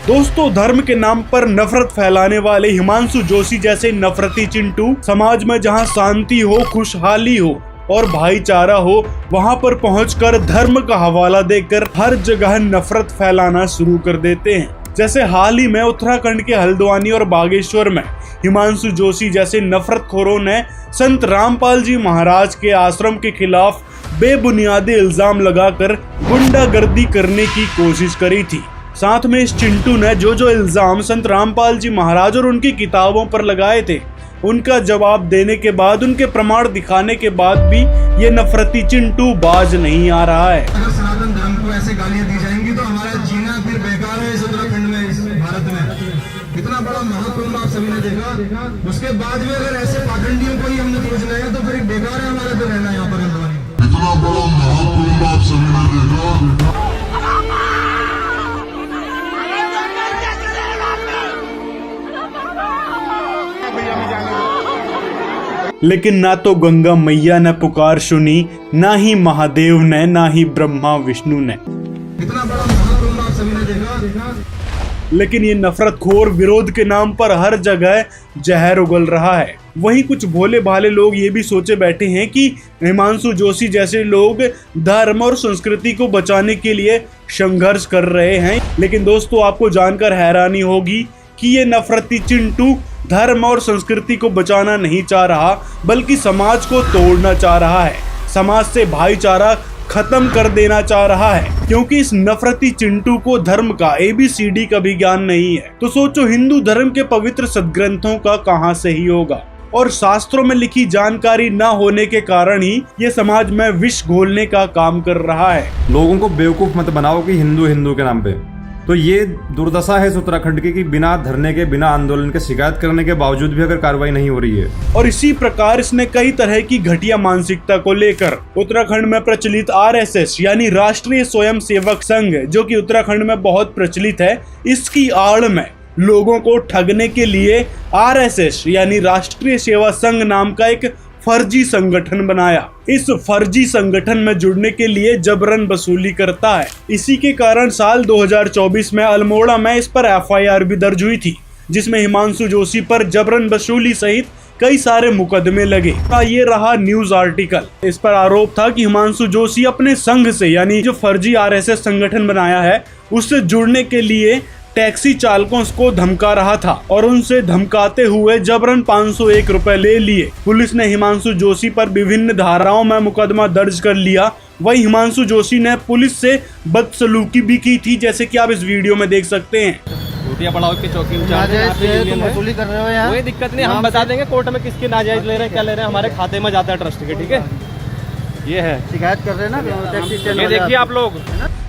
दोस्तों, धर्म के नाम पर नफरत फैलाने वाले हिमांशु जोशी जैसे नफरती चिंटू समाज में जहां शांति हो, खुशहाली हो और भाईचारा हो, वहां पर पहुंचकर धर्म का हवाला देकर हर जगह नफरत फैलाना शुरू कर देते हैं। जैसे हाल ही में उत्तराखंड के हल्द्वानी और बागेश्वर में हिमांशु जोशी जैसे नफरतखोरों ने संत रामपाल जी महाराज के आश्रम के खिलाफ बेबुनियादी इल्जाम लगाकर गुंडागर्दी करने की कोशिश करी थी। साथ में इस चिंटू ने जो इल्जाम संत रामपाल जी महाराज और उनकी किताबों पर लगाए थे, उनका जवाब देने के बाद, उनके प्रमाण दिखाने के बाद भी ये नफरती चिंटू बाज नहीं आ रहा है। अगर सनातन धर्म को ऐसे गालियां दी जाएंगी तो हमारा जीना फिर बेकार है इस उत्तराखंड में, इस भारत में। इतना बड़ा महाकुंभ आप सभी ने देखा, उसके बाद भी अगर ऐसे पाखंडियों को ही हमने खोजना है तो फिर बेकार है हमारा तो रहना यहाँ पर हल्द्वानी। इतना बड़ा महाकुंभ आप सभी ने देखा। लेकिन ना तो गंगा मैया ने पुकार सुनी, ना ही महादेव ने, ना ही ब्रह्मा विष्णु ने। इतना बड़ा महाकुंभ आप सभी ने देखा। लेकिन ये नफरतखोर विरोध के नाम पर हर जगह जहर उगल रहा है। वहीं कुछ भोले भाले लोग ये भी सोचे बैठे हैं कि हिमांशु जोशी जैसे लोग धर्म और संस्कृति को बचाने के लिए संघर्ष कर रहे हैं। लेकिन दोस्तों, आपको जानकर हैरानी होगी कि ये नफरती चिंटू धर्म और संस्कृति को बचाना नहीं चाह रहा, बल्कि समाज को तोड़ना चाह रहा है, समाज से भाईचारा खत्म कर देना चाह रहा है। क्योंकि इस नफरती चिंटू को धर्म का ABCD का भी ज्ञान नहीं है, तो सोचो हिंदू धर्म के पवित्र सदग्रंथों का कहां से ही होगा। और शास्त्रों में लिखी जानकारी न होने के कारण ही ये समाज में विष घोलने का काम कर रहा है। लोगों को बेवकूफ मत बनाओ कि हिंदू हिंदू के नाम पे। तो ये दुर्दशा है इस उत्तराखंड की कि बिना धरने के, बिना आंदोलन के, शिकायत करने के बावजूद भी अगर कार्रवाई नहीं हो रही है। और इसी प्रकार इसने कई तरह की घटिया मानसिकता को लेकर उत्तराखंड में प्रचलित RSS यानी राष्ट्रीय स्वयंसेवक संघ, जो कि उत्तराखंड में बहुत प्रचलित है, इसकी आड़ में लोगों को ठगने के लिए RSS यानी राष्ट्रीय सेवा संघ नाम का एक फर्जी संगठन बनाया। इस फर्जी संगठन में जुड़ने के लिए जबरन वसूली करता है। इसी के कारण साल 2024 में अल्मोड़ा में इस पर FIR भी दर्ज हुई थी, जिसमें हिमांशु जोशी पर जबरन वसूली सहित कई सारे मुकदमे लगे। ये रहा न्यूज आर्टिकल। इस पर आरोप था कि हिमांशु जोशी अपने संघ से, यानी जो फर्जी RSS संगठन बनाया है, उससे जुड़ने के लिए टैक्सी चालकों को धमका रहा था और उनसे धमकाते हुए जबरन 501 रुपए ले लिए। पुलिस ने हिमांशु जोशी पर विभिन्न धाराओं में मुकदमा दर्ज कर लिया। वही हिमांशु जोशी ने पुलिस से बदसलूकी भी की थी, जैसे कि आप इस वीडियो में देख सकते हैं। पड़ाव की चौकी वसूली कर रहे हो यार, कोई दिक्कत नहीं, हम बता देंगे कोर्ट में किसके नाजायज ले रहे हैं, क्या ले रहे हैं, हमारे खाते में जाता है ट्रस्ट के। ठीक है, ये है, शिकायत कर रहे हैं ना टैक्सी स्टैंड। ये देखिए आप लोग।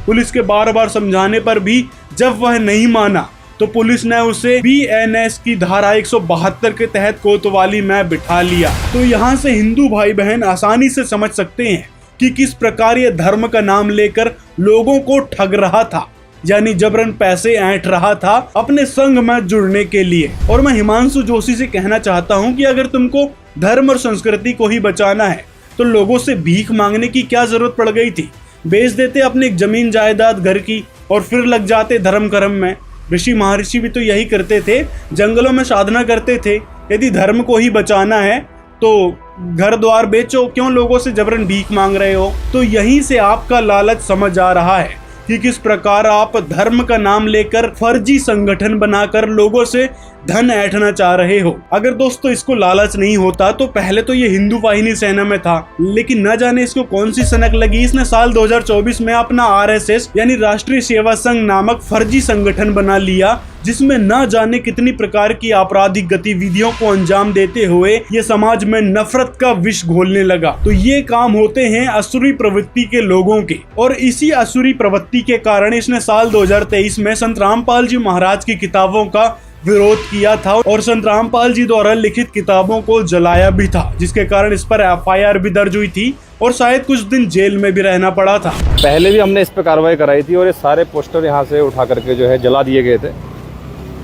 पुलिस के बार बार समझाने पर भी जब वह नहीं माना तो पुलिस ने उसे BNS की धारा 172 के तहत कोतवाली में बिठा लिया। तो यहाँ से हिंदू भाई बहन आसानी से समझ सकते हैं कि किस प्रकार ये धर्म का नाम लेकर लोगों को ठग रहा था, यानी जबरन पैसे ऐंठ रहा था अपने संघ में जुड़ने के लिए। और मैं हिमांशु जोशी से कहना चाहता हूँ कि अगर तुमको धर्म और संस्कृति को ही बचाना है तो लोगों से भीख मांगने की क्या जरूरत पड़ गई थी। बेच देते अपनी जमीन जायदाद घर की और फिर लग जाते धर्म कर्म में। ऋषि महर्षि भी तो यही करते थे, जंगलों में साधना करते थे। यदि धर्म को ही बचाना है तो घर द्वार बेचो, क्यों लोगों से जबरन भीख मांग रहे हो। तो यहीं से आपका लालच समझ आ रहा है कि किस प्रकार आप धर्म का नाम लेकर फर्जी संगठन बनाकर लोगों से धन ऐंठना चाह रहे हो। अगर दोस्तों इसको लालच नहीं होता तो पहले तो ये हिंदू वाहिनी सेना में था, लेकिन न जाने इसको कौन सी सनक लगी, इसने साल 2024 में अपना RSS यानी राष्ट्रीय सेवा संघ नामक फर्जी संगठन बना लिया, जिसमें न जाने कितनी प्रकार की आपराधिक गतिविधियों को अंजाम देते हुए ये समाज में नफरत का विष घोलने लगा। तो ये काम होते हैं असुरी प्रवृत्ति के लोगों के, और इसी असुरी प्रवृत्ति के कारण इसने साल 2023 में संत रामपाल जी महाराज की किताबों का विरोध किया था और संत रामपाल जी द्वारा लिखित किताबों को जलाया भी था, जिसके कारण इस पर FIR भी दर्ज हुई थी और शायद कुछ दिन जेल में भी रहना पड़ा था। पहले भी हमने इस पर कार्रवाई कराई थी और ये सारे पोस्टर यहाँ से उठा करके जो है जला दिए गए थे,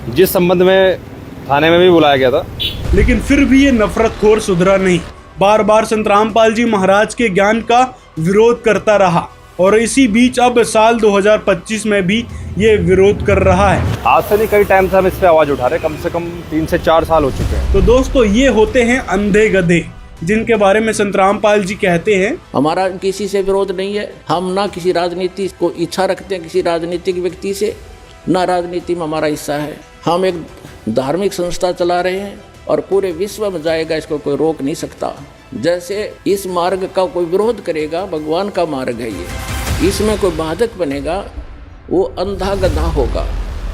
जिस संबंध में थाने में भी बुलाया गया था। लेकिन फिर भी ये नफरतखोर सुधरा नहीं, बार बार संत रामपाल जी महाराज के ज्ञान का विरोध करता रहा। और इसी बीच अब साल 2025 में भी ये विरोध कर रहा है। आज से नहीं, कई टाइम से हम इस पे आवाज उठा रहे हैं, कम से कम 3 से 4 साल हो चुके हैं। तो दोस्तों ये होते हैं अंधे गधे, जिनके बारे में संत रामपाल जी कहते हैं, हमारा किसी से विरोध नहीं है, हम ना किसी राजनीति को इच्छा रखते हैं किसी राजनीतिक व्यक्ति से, ना राजनीति में हमारा हिस्सा है। हम एक धार्मिक संस्था चला रहे हैं और पूरे विश्व में जाएगा, इसको कोई रोक नहीं सकता। जैसे इस मार्ग का कोई विरोध करेगा, भगवान का मार्ग है ये, इसमें कोई बाधक बनेगा वो अंधा गधा होगा,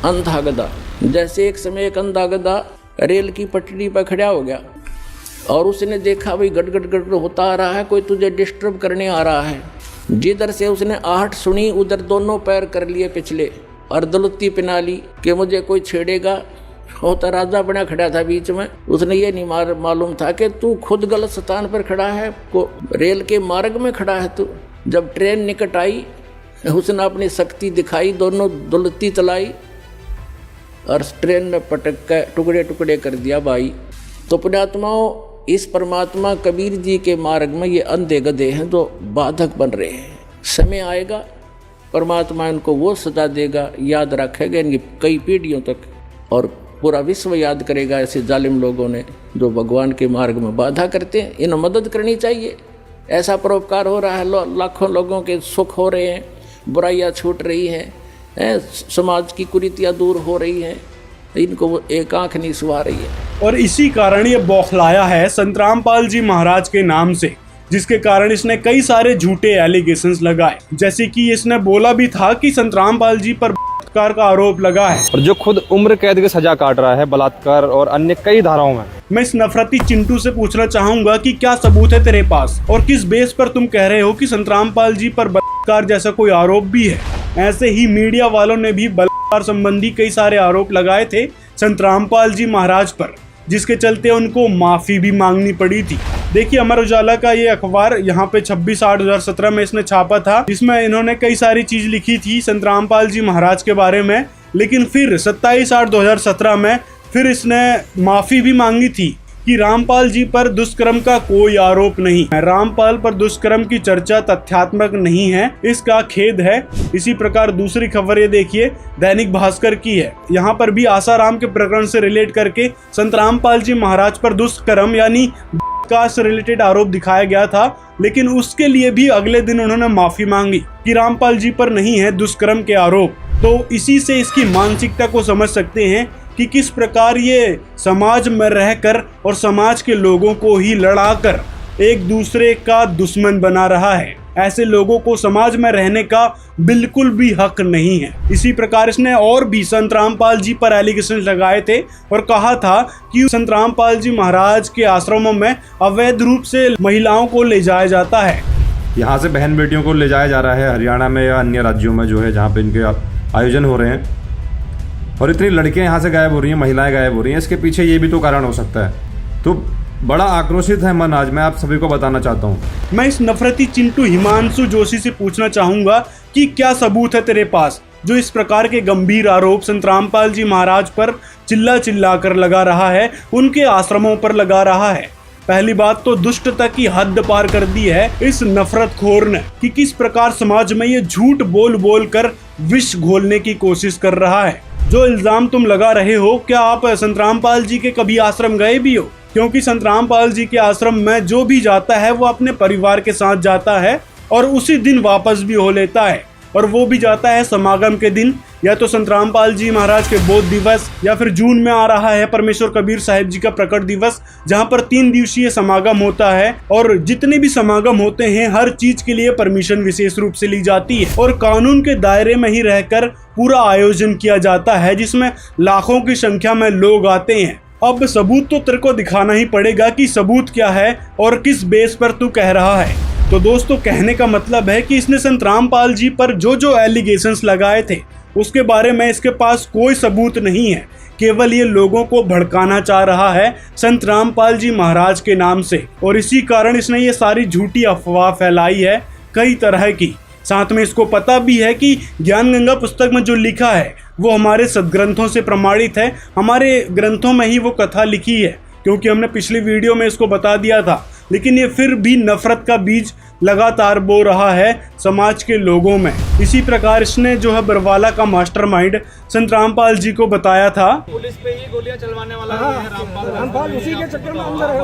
अंधा गधा। जैसे एक समय एक अंधा गधा रेल की पटरी पर खड़ा हो गया और उसने देखा भाई गड़ गड़ गड़ होता आ रहा है, कोई तुझे डिस्टर्ब करने आ रहा है। जिधर से उसने आहट सुनी उधर दोनों पैर कर लिए पिछले और दलुत्ती पिना ली कि मुझे कोई छेड़ेगा। होता राजा बना खड़ा था बीच में, उसने ये नहीं मालूम था कि तू खुद गलत स्थान पर खड़ा है, को रेल के मार्ग में खड़ा है तू। जब ट्रेन निकट आई उसने अपनी शक्ति दिखाई, दोनों दलुत्ती चलाई और ट्रेन में पटक कर टुकड़े टुकड़े कर दिया भाई। तो पुण्यात्माओं, इस परमात्मा कबीर जी के मार्ग में ये अंधे गधे हैं जो बाधक बन रहे हैं। समय आएगा परमात्मा इनको वो सजा देगा, याद रखेगा इनकी कई पीढ़ियों तक, और पूरा विश्व याद करेगा ऐसे जालिम लोगों ने जो भगवान के मार्ग में बाधा करते हैं। इन्हें मदद करनी चाहिए। ऐसा परोपकार हो रहा है, लाखों लोगों के सुख हो रहे हैं, बुराइयाँ छूट रही हैं, समाज की कुरीतियाँ दूर हो रही हैं, इनको वो एक आंख नहीं सुहा रही है। और इसी कारण ये बौखलाया है संत रामपाल जी महाराज के नाम से, जिसके कारण इसने कई सारे झूठे एलिगेशंस लगाए। जैसे कि इसने बोला भी था कि संत रामपाल जी पर बलात्कार का आरोप लगा है, और जो खुद उम्र कैद की सजा काट रहा है बलात्कार और अन्य कई धाराओं में। मैं इस नफरती चिंटू से पूछना चाहूंगा कि क्या सबूत है तेरे पास, और किस बेस पर तुम कह रहे हो कि संत रामपाल जी पर बलात्कार जैसा कोई आरोप भी है। ऐसे ही मीडिया वालों ने भी बलात्कार संबंधी कई सारे आरोप लगाए थे संत रामपाल जी महाराज पर, जिसके चलते उनको माफी भी मांगनी पड़ी थी। देखिए अमर उजाला का ये अखबार यहाँ पे 26/8/2017 में इसने छापा था, जिसमें इन्होंने कई सारी चीज लिखी थी संत रामपाल जी महाराज के बारे में। लेकिन फिर 27/8/2017 में फिर इसने माफी भी मांगी थी कि रामपाल जी पर दुष्कर्म का कोई आरोप नहीं है, रामपाल पर दुष्कर्म की चर्चा तथ्यात्मक नहीं है, इसका खेद है। इसी प्रकार दूसरी खबर ये देखिए दैनिक भास्कर की है, यहाँ पर भी आसाराम के प्रकरण से रिलेट करके संत रामपाल जी महाराज पर दुष्कर्म यानी बलात्कार से रिलेटेड आरोप दिखाया गया था। लेकिन उसके लिए भी अगले दिन उन्होंने माफी मांगी कि रामपाल जी पर नहीं है दुष्कर्म के आरोप। तो इसी से इसकी मानसिकता को समझ सकते हैं कि किस प्रकार ये समाज में रहकर और समाज के लोगों को ही लड़ाकर एक दूसरे का दुश्मन बना रहा है। ऐसे लोगों को समाज में रहने का बिल्कुल भी हक नहीं है। इसी प्रकार इसने और भी संत रामपाल जी पर एलिगेशन लगाए थे और कहा था कि संत रामपाल जी महाराज के आश्रमों में अवैध रूप से महिलाओं को ले जाया जाता है। यहाँ से बहन बेटियों को ले जाया जा रहा है हरियाणा में या अन्य राज्यों में जो है जहाँ पे इनके आयोजन हो रहे हैं, और इतनी लड़कियां यहाँ से गायब हो रही हैं, महिलाएं गायब हो रही हैं। इसके पीछे ये भी तो कारण हो सकता है। तो बड़ा आक्रोशित है मन आज, मैं आप सभी को बताना चाहता हूँ। मैं इस नफरती चिंटू हिमांशु जोशी से पूछना चाहूंगा कि क्या सबूत है तेरे पास जो इस प्रकार के गंभीर आरोप संत रामपाल जी महाराज पर चिल्ला चिल्ला कर लगा रहा है, उनके आश्रमों पर लगा रहा है। पहली बात तो दुष्टता की हद पार कर दी है इस नफरतखोर ने कि किस प्रकार समाज में ये झूठ बोल बोल कर विष घोलने की कोशिश कर रहा है। जो इल्जाम तुम लगा रहे हो, क्या आप संत रामपाल जी के कभी आश्रम गए भी हो? क्योंकि संत रामपाल जी के आश्रम में जो भी जाता है वो अपने परिवार के साथ जाता है और उसी दिन वापस भी हो लेता है, और वो भी जाता है समागम के दिन, या तो संत रामपाल जी महाराज के बोध दिवस, या फिर जून में आ रहा है परमेश्वर कबीर साहिब जी का प्रकट दिवस, जहाँ पर 3 दिवसीय समागम होता है। और जितने भी समागम होते हैं हर चीज के लिए परमिशन विशेष रूप से ली जाती है और कानून के दायरे में ही रहकर पूरा आयोजन किया जाता है, जिसमें लाखों की संख्या में लोग आते हैं। अब सबूत तो तेरे को दिखाना ही पड़ेगा कि सबूत क्या है और किस बेस पर तू कह रहा है। तो दोस्तों कहने का मतलब है कि इसने संत रामपाल जी पर जो जो एलिगेशंस लगाए थे उसके बारे में इसके पास कोई सबूत नहीं है, केवल ये लोगों को भड़काना चाह रहा है संत रामपाल जी महाराज के नाम से, और इसी कारण इसने ये सारी झूठी अफवाह फैलाई है कई तरह की। साथ में इसको पता भी है कि ज्ञान गंगा पुस्तक में जो लिखा है वो हमारे सदग्रंथों से प्रमाणित है, हमारे ग्रंथों में ही वो कथा लिखी है, क्योंकि हमने पिछली वीडियो में इसको बता दिया था लेकिन ये फिर भी नफरत का बीज लगातार बो रहा है समाज के लोगों में। इसी प्रकार इसने जो है बरवाला का मास्टरमाइंड संत रामपाल जी को बताया था। पुलिस पे ही गोलियां चलवाने वाला रामपाल उसी के चक्कर में अंदर है,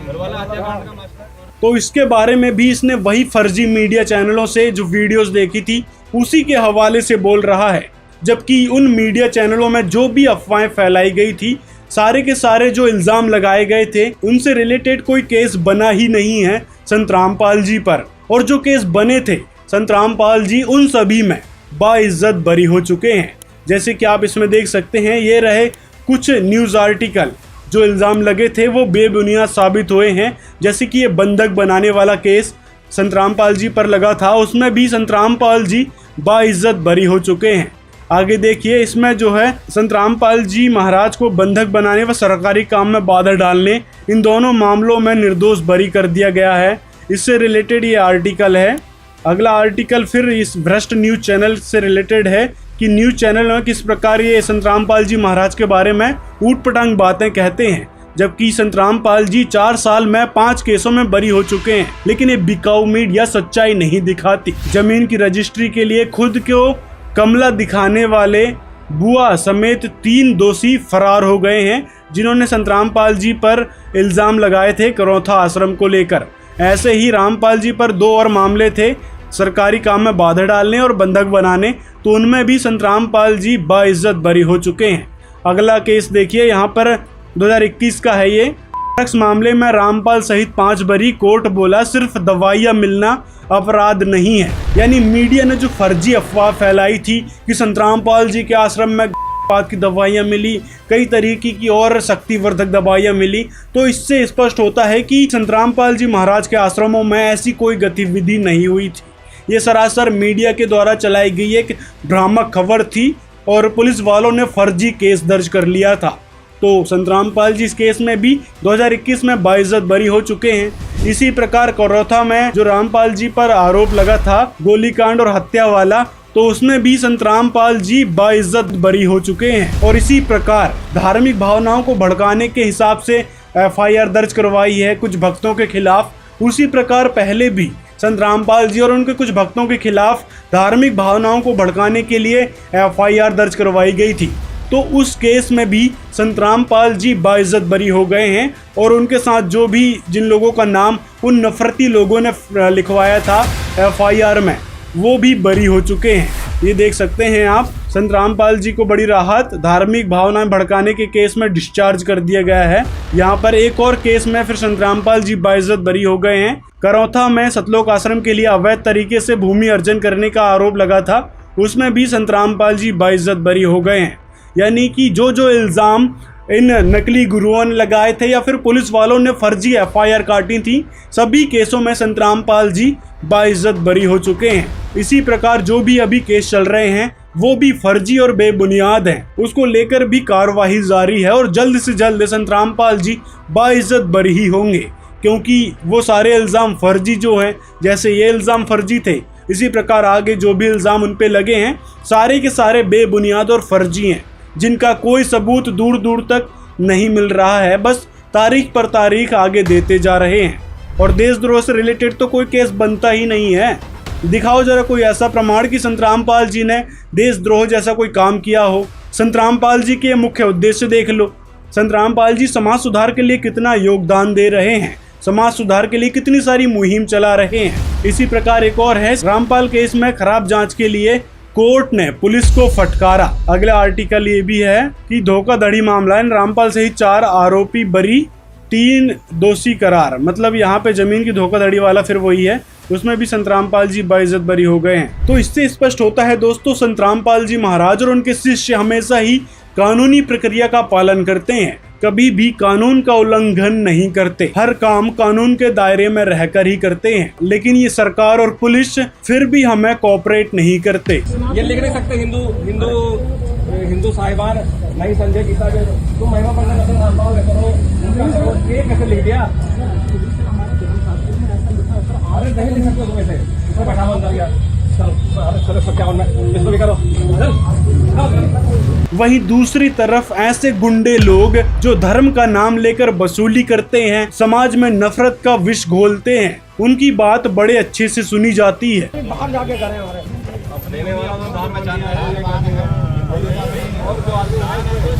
बरवाला हत्याकांड का मास्टर। तो इसके बारे में भी इसने वही फर्जी मीडिया चैनलों से जो वीडियोस देखी थी उसी के हवाले से बोल रहा है, जबकि उन मीडिया चैनलों में जो भी अफवाहें फैलाई गई थी, सारे के सारे जो इल्जाम लगाए गए थे उनसे रिलेटेड कोई केस बना ही नहीं है संत रामपाल जी पर। और जो केस बने थे संत रामपाल जी उन सभी में बाइज्जत बरी हो चुके हैं। जैसे कि आप इसमें देख सकते हैं, ये रहे कुछ न्यूज़ आर्टिकल। जो इल्ज़ाम लगे थे वो बेबुनियाद साबित हुए हैं। जैसे कि ये बंधक बनाने वाला केस संत रामपाल जी पर लगा था, उसमें भी संत रामपाल जी बाइज्जत बरी हो चुके हैं। आगे देखिए, इसमें जो है संत रामपाल जी महाराज को बंधक बनाने व सरकारी काम में बाधा डालने, इन दोनों मामलों में निर्दोष बरी कर दिया गया है। इससे रिलेटेड ये आर्टिकल है। अगला आर्टिकल फिर इस भ्रष्ट न्यूज़ चैनल से रिलेटेड है कि न्यूज़ चैनल में किस प्रकार ये संत रामपाल जी महाराज के बारे में ऊट-पटांग बातें कहते हैं, जबकि संत रामपाल जी 4 साल में 5 केसों में बरी हो चुके हैं। लेकिन ये बिकाऊ मीडिया सच्चाई नहीं दिखाती। जमीन की रजिस्ट्री के लिए खुद को कमला दिखाने वाले बुआ समेत 3 दोषी फरार हो गए हैं, जिन्होंने संत रामपाल जी पर इल्ज़ाम लगाए थे करौथा आश्रम को लेकर। ऐसे ही रामपाल जी पर 2 और मामले थे, सरकारी काम में बाधा डालने और बंधक बनाने, तो उनमें भी संत रामपाल जी बाइज्जत बरी हो चुके हैं। अगला केस देखिए, यहाँ पर 2021 का है ये। ड्रग्स मामले में रामपाल सहित 5 बरी। कोर्ट बोला सिर्फ दवाइयाँ मिलना अपराध नहीं है। यानी मीडिया ने जो फर्जी अफवाह फैलाई थी कि संत रामपाल जी के आश्रम में की दवाइयाँ मिली, कई तरीके की और शक्तिवर्धक दवाइयाँ मिली, तो इससे स्पष्ट होता है कि संत रामपाल जी महाराज के आश्रमों में ऐसी कोई गतिविधि नहीं हुई थी। ये सरासर मीडिया के द्वारा चलाई गई एक भ्रामक खबर थी और पुलिस वालों ने फर्जी केस दर्ज कर लिया था। तो संत रामपाल जी इस केस में भी 2021 में बाइज्जत बरी हो चुके हैं। इसी प्रकार करौथा में जो रामपाल जी पर आरोप लगा था गोलीकांड और हत्या वाला, तो उसमें भी संत रामपाल जी बाइज्जत बरी हो चुके हैं। और इसी प्रकार धार्मिक भावनाओं को भड़काने के हिसाब से FIR दर्ज करवाई है कुछ भक्तों के खिलाफ। उसी प्रकार पहले भी संत रामपाल जी और उनके कुछ भक्तों के खिलाफ धार्मिक भावनाओं को भड़काने के लिए FIR दर्ज करवाई गई थी। तो उस केस में भी संत रामपाल जी बाइज्जत बरी हो गए हैं और उनके साथ जो भी जिन लोगों का नाम उन नफरती लोगों ने लिखवाया था FIR में, वो भी बरी हो चुके हैं। ये देख सकते हैं आप, संत रामपाल जी को बड़ी राहत, धार्मिक भावनाएं भड़काने के केस में डिस्चार्ज कर दिया गया है। यहाँ पर एक और केस में फिर संत रामपाल जी बाइज्जत बरी हो गए हैं। करौथा में सतलोक आश्रम के लिए अवैध तरीके से भूमि अर्जन करने का आरोप लगा था, उसमें भी संत रामपाल जी बाइज्जत बरी हो गए हैं। यानी कि जो जो इल्ज़ाम इन नकली गुरुओं ने लगाए थे या फिर पुलिस वालों ने फर्जी FIR काटी थी, सभी केसों में संत रामपाल जी बाइज्जत बरी हो चुके हैं। इसी प्रकार जो भी अभी केस चल रहे हैं वो भी फर्जी और बेबुनियाद हैं, उसको लेकर भी कार्रवाई जारी है और जल्द से जल्द संत रामपाल जी बाइज्जत बरी ही होंगे, क्योंकि वो सारे इल्ज़ाम फर्जी जो हैं, जैसे ये इल्ज़ाम फर्जी थे, इसी प्रकार आगे जो भी इल्ज़ाम उन पे लगे हैं सारे के सारे बेबुनियाद और फर्जी हैं, जिनका कोई सबूत दूर दूर तक नहीं मिल रहा है। बस तारीख पर तारीख आगे देते जा रहे हैं और देशद्रोह से रिलेटेड तो कोई केस बनता ही नहीं है। दिखाओ जरा कोई ऐसा प्रमाण कि संत रामपाल जी ने देशद्रोह जैसा कोई काम किया हो। संत रामपाल जी के मुख्य उद्देश्य देख लो। संत रामपाल जी समाज सुधार के लिए कितना योगदान दे रहे हैं, समाज सुधार के लिए कितनी सारी मुहिम चला रहे हैं। इसी प्रकार एक और है, रामपाल केस में खराब जांच के लिए कोर्ट ने पुलिस को फटकारा। अगला आर्टिकल ये भी है कि धोखाधड़ी मामला है, रामपाल सहित 4 आरोपी बरी, 3 दोषी करार। मतलब यहाँ पे जमीन की धोखाधड़ी वाला फिर वही है, उसमें भी संत रामपाल जी बाइज्जत बरी हो गए हैं। तो इससे स्पष्ट होता है दोस्तों, संत रामपाल जी महाराज और उनके शिष्य हमेशा ही कानूनी प्रक्रिया का पालन करते हैं, कभी भी कानून का उल्लंघन नहीं करते, हर काम कानून के दायरे में रहकर ही करते हैं। लेकिन ये सरकार और पुलिस फिर भी हमें कोऑपरेट नहीं करते। ये लिख नहीं सकते हिंदू साहिबान नहीं संजय गीता के तुम महिमा पढ़ना कैसे लिख दिया? अरे नहीं लिख सकते तुम ऐसे बैठा बंद गया। चलो क्या इसको भी करो। वहीं दूसरी तरफ ऐसे गुंडे लोग जो धर्म का नाम लेकर वसूली करते हैं, समाज में नफरत का विष घोलते हैं, उनकी बात बड़े अच्छे से सुनी जाती है।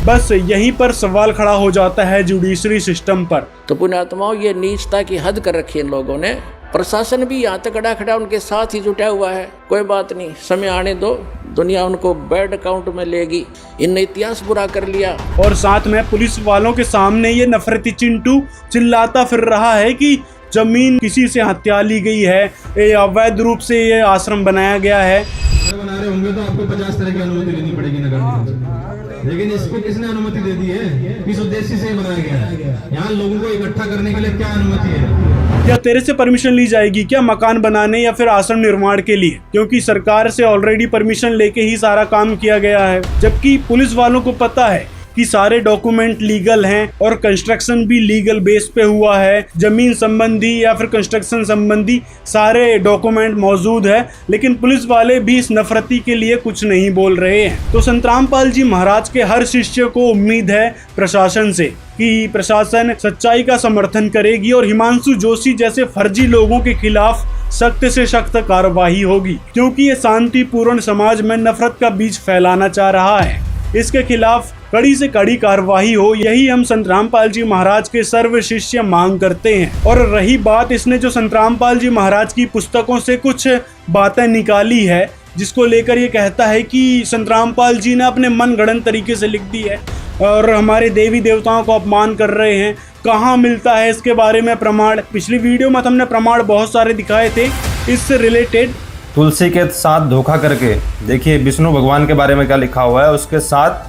बस यहीं पर सवाल खड़ा हो जाता है जुडिशरी सिस्टम पर। तो पुण्यात्माओं, ये नीचता की हद कर रखी है इन लोगों ने। प्रशासन भी यहाँ तक खड़ा उनके साथ ही जुटा हुआ है। कोई बात नहीं, समय आने दो, दुनिया उनको बैड अकाउंट में लेगी। इनने इतिहास बुरा कर लिया। और साथ में पुलिस वालों के सामने ये नफरती चिंटू चिल्लाता फिर रहा है कि जमीन किसी से हत्या ली गई है, ये अवैध रूप से ये आश्रम बनाया गया है। बना रहे होंगे तो आपको 50 तरह की अनुमति लेनी पड़ेगी नगर निगम, लेकिन इसको किसने अनुमति दे दी है? किस उद्देश्य से बनाया गया है? यहाँ लोगों को इकट्ठा करने के लिए क्या अनुमति है? क्या तेरे से परमिशन ली जाएगी क्या मकान बनाने या फिर आश्रम निर्माण के लिए? क्योंकि सरकार से ऑलरेडी परमिशन लेके ही सारा काम किया गया है, जबकि पुलिस वालों को पता है कि सारे डॉक्यूमेंट लीगल हैं और कंस्ट्रक्शन भी लीगल बेस पे हुआ है। जमीन संबंधी या फिर कंस्ट्रक्शन संबंधी सारे डॉक्यूमेंट मौजूद है, लेकिन पुलिस वाले भी इस नफरती के लिए कुछ नहीं बोल रहे हैं। तो संत रामपाल जी महाराज के हर शिष्य को उम्मीद है प्रशासन से कि प्रशासन सच्चाई का समर्थन करेगी और हिमांशु जोशी जैसे फर्जी लोगों के खिलाफ सख्त से सख्त कार्रवाई होगी, क्योंकि ये शांतिपूर्ण समाज में नफरत का बीज फैलाना चाह रहा है। इसके खिलाफ कड़ी से कड़ी कार्रवाई हो, यही हम संत रामपाल जी महाराज के सर्व शिष्य मांग करते हैं। और रही बात, इसने जो संत रामपाल जी महाराज की पुस्तकों से कुछ बातें निकाली है, जिसको लेकर ये कहता है कि संत रामपाल जी ने अपने मन गढ़ंत तरीके से लिख दी है और हमारे देवी देवताओं को अपमान कर रहे हैं। कहाँ मिलता है इसके बारे में प्रमाण? पिछली वीडियो में हमने प्रमाण बहुत सारे दिखाए थे इससे रिलेटेड। तुलसी के साथ धोखा करके देखिए विष्णु भगवान के बारे में क्या लिखा हुआ है, उसके साथ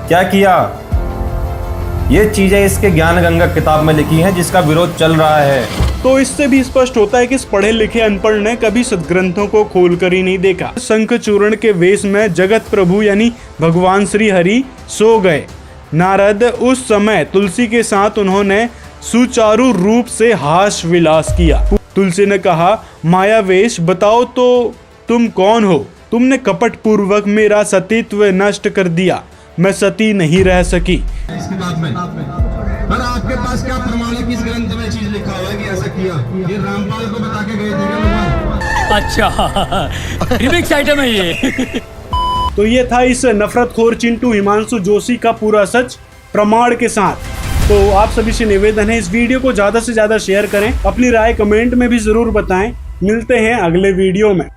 क्या किया। ये चीजें इसके ज्ञान गंगा किताब में लिखी हैं, जिसका विरोध चल रहा है। तो इससे भी स्पष्ट होता है कि इस पढ़े लिखे अनपढ़ ने कभी सदग्रंथों को खोल कर ही नहीं देखा। शंख चूर्ण के वेश में जगत प्रभु यानी भगवान श्री हरि सो गए। नारद उस समय तुलसी के साथ उन्होंने सुचारू रूप से हास विलास किया। तुलसी ने कहा, मायावेश बताओ तो तुम कौन हो? तुमने कपट पूर्वक मेरा सतीत्व नष्ट कर दिया, मैं सती नहीं रह सकी। इसकी बात में पर आपके पास क्या प्रमाण है कि इस ग्रंथ में चीज लिखा हुआ है कि ऐसा किया? ये रामपाल को बता के गए थे क्या भगवान? अच्छा, रिमिक्स आइटम है ये। तो ये था इस नफरतखोर चिंटू हिमांशु जोशी का पूरा सच प्रमाण के साथ। तो आप सभी से निवेदन है, इस वीडियो को ज़्यादा से ज़्यादा शेयर करें, अपनी राय कमेंट में भी ज़रूर बताएं। मिलते हैं अगले वीडियो में।